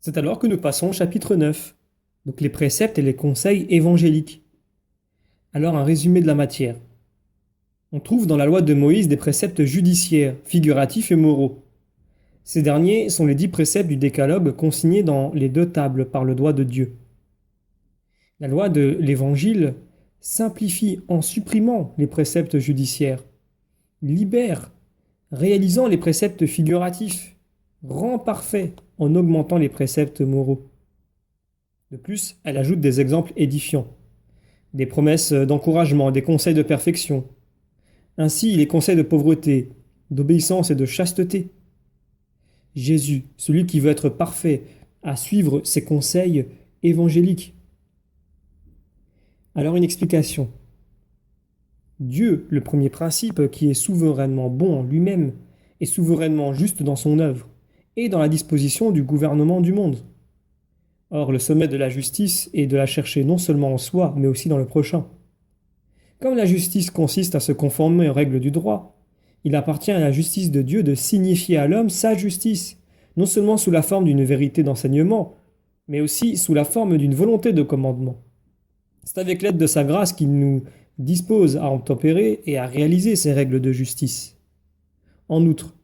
C'est alors que nous passons au chapitre 9, donc les préceptes et les conseils évangéliques. Alors un résumé de la matière. On trouve dans la loi de Moïse des préceptes judiciaires, figuratifs et moraux. Ces derniers sont les 10 préceptes du décalogue consignés dans les 2 tables par le doigt de Dieu. La loi de l'Évangile simplifie en supprimant les préceptes judiciaires, libère, réalisant les préceptes figuratifs, rend parfait en augmentant les préceptes moraux. De plus, elle ajoute des exemples édifiants, des promesses d'encouragement, des conseils de perfection. Ainsi, les conseils de pauvreté, d'obéissance et de chasteté. Jésus, celui qui veut être parfait, à suivre ces conseils évangéliques. Alors une explication. Dieu, le premier principe qui est souverainement bon en lui-même, est souverainement juste dans son œuvre et dans la disposition du gouvernement du monde. Or, le sommet de la justice est de la chercher non seulement en soi, mais aussi dans le prochain. Comme la justice consiste à se conformer aux règles du droit, il appartient à la justice de Dieu de signifier à l'homme sa justice, non seulement sous la forme d'une vérité d'enseignement, mais aussi sous la forme d'une volonté de commandement. C'est avec l'aide de sa grâce qu'il nous dispose à obtempérer et à réaliser ces règles de justice. En outre,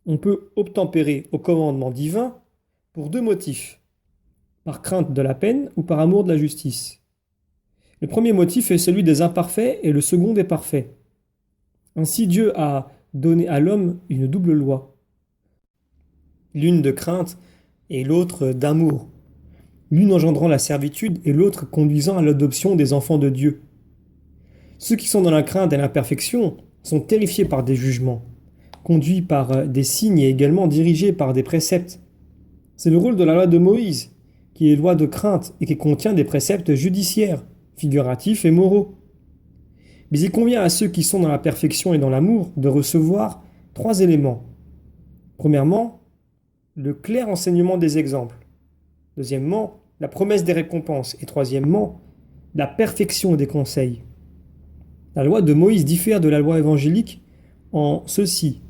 on peut obtempérer au commandement divin pour 2 motifs: par crainte de la peine ou par amour de la justice. Le premier motif est celui des imparfaits et le second des parfaits. Ainsi Dieu a donné à l'homme une double loi, l'une de crainte et l'autre d'amour, l'une engendrant la servitude et l'autre conduisant à l'adoption des enfants de Dieu. Ceux qui sont dans la crainte et l'imperfection sont terrifiés par des jugements, conduits par des signes et également dirigés par des préceptes. C'est le rôle de la loi de Moïse, qui est loi de crainte et qui contient des préceptes judiciaires, figuratifs et moraux. Mais il convient à ceux qui sont dans la perfection et dans l'amour de recevoir 3 éléments. Premièrement, le clair enseignement des exemples. Deuxièmement, la promesse des récompenses. Et troisièmement, la perfection des conseils. La loi de Moïse diffère de la loi évangélique en ceci.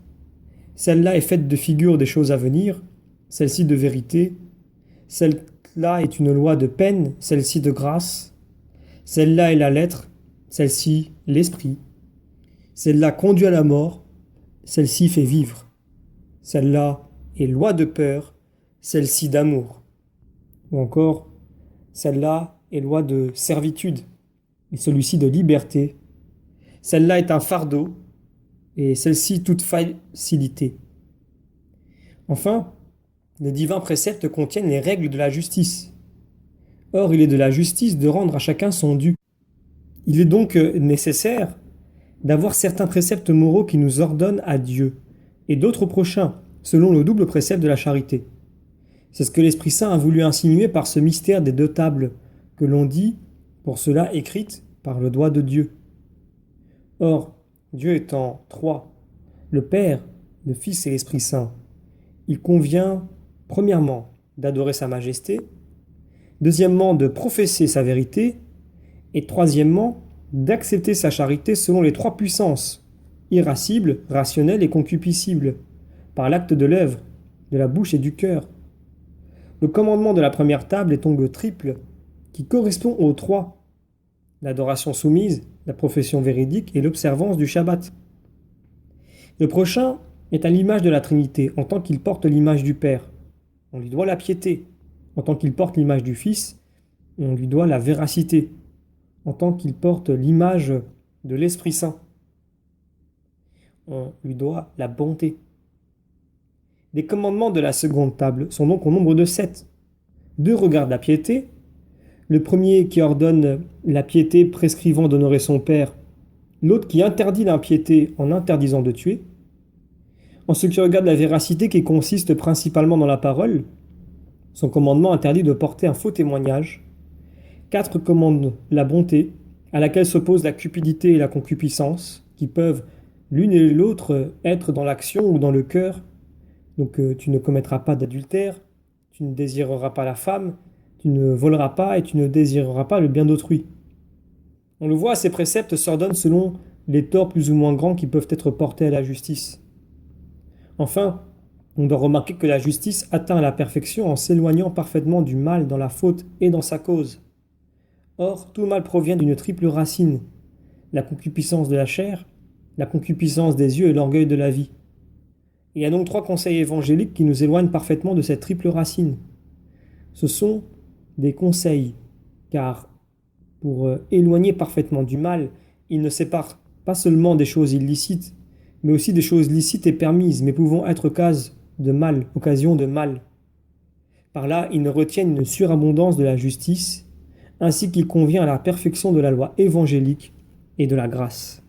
Celle-là est faite de figures des choses à venir, celle-ci de vérité. Celle-là est une loi de peine, celle-ci de grâce. Celle-là est la lettre, celle-ci l'esprit. Celle-là conduit à la mort, celle-ci fait vivre. Celle-là est loi de peur, celle-ci d'amour. Ou encore, celle-là est loi de servitude, et celui-ci de liberté. Celle-là est un fardeau, et celle-ci toute facilité. Enfin, les divins préceptes contiennent les règles de la justice. Or, il est de la justice de rendre à chacun son dû. Il est donc nécessaire d'avoir certains préceptes moraux qui nous ordonnent à Dieu, et d'autres au prochain, selon le double précepte de la charité. C'est ce que l'Esprit Saint a voulu insinuer par ce mystère des 2 tables, que l'on dit, pour cela écrites par le doigt de Dieu. Or, Dieu étant 3, le Père, le Fils et l'Esprit Saint, il convient, premièrement, d'adorer sa majesté, deuxièmement, de professer sa vérité, et troisièmement, d'accepter sa charité selon les 3 puissances, irascibles, rationnelles et concupiscibles, par l'acte de l'œuvre, de la bouche et du cœur. Le commandement de la première table est donc triple, qui correspond aux 3: l'adoration soumise, la profession véridique et l'observance du Shabbat. Le prochain est à l'image de la Trinité, en tant qu'il porte l'image du Père. On lui doit la piété. En tant qu'il porte l'image du Fils, on lui doit la véracité. En tant qu'il porte l'image de l'Esprit Saint, on lui doit la bonté. Les commandements de la seconde table sont donc au nombre de 7. 2 regardent la piété. Le premier qui ordonne la piété prescrivant d'honorer son père, l'autre qui interdit l'impiété en interdisant de tuer. En ce qui regarde la véracité qui consiste principalement dans la parole, son commandement interdit de porter un faux témoignage. 4 commandent la bonté, à laquelle s'opposent la cupidité et la concupiscence, qui peuvent l'une et l'autre être dans l'action ou dans le cœur. Donc tu ne commettras pas d'adultère, tu ne désireras pas la femme, tu ne voleras pas et tu ne désireras pas le bien d'autrui. On le voit, ces préceptes s'ordonnent selon les torts plus ou moins grands qui peuvent être portés à la justice. Enfin, On doit remarquer que la justice atteint la perfection en s'éloignant parfaitement du mal dans la faute et dans sa cause. Or, tout mal provient d'une triple racine: la concupiscence de la chair, la concupiscence des yeux et l'orgueil de la vie. Il y a donc trois conseils évangéliques qui nous éloignent parfaitement de cette triple racine. Ce sont des conseils, car pour éloigner parfaitement du mal, il ne sépare pas seulement des choses illicites, mais aussi des choses licites et permises, mais pouvant être cause de mal, occasion de mal. Par là, ils ne retiennent une surabondance de la justice, ainsi qu'il convient à la perfection de la loi évangélique et de la grâce.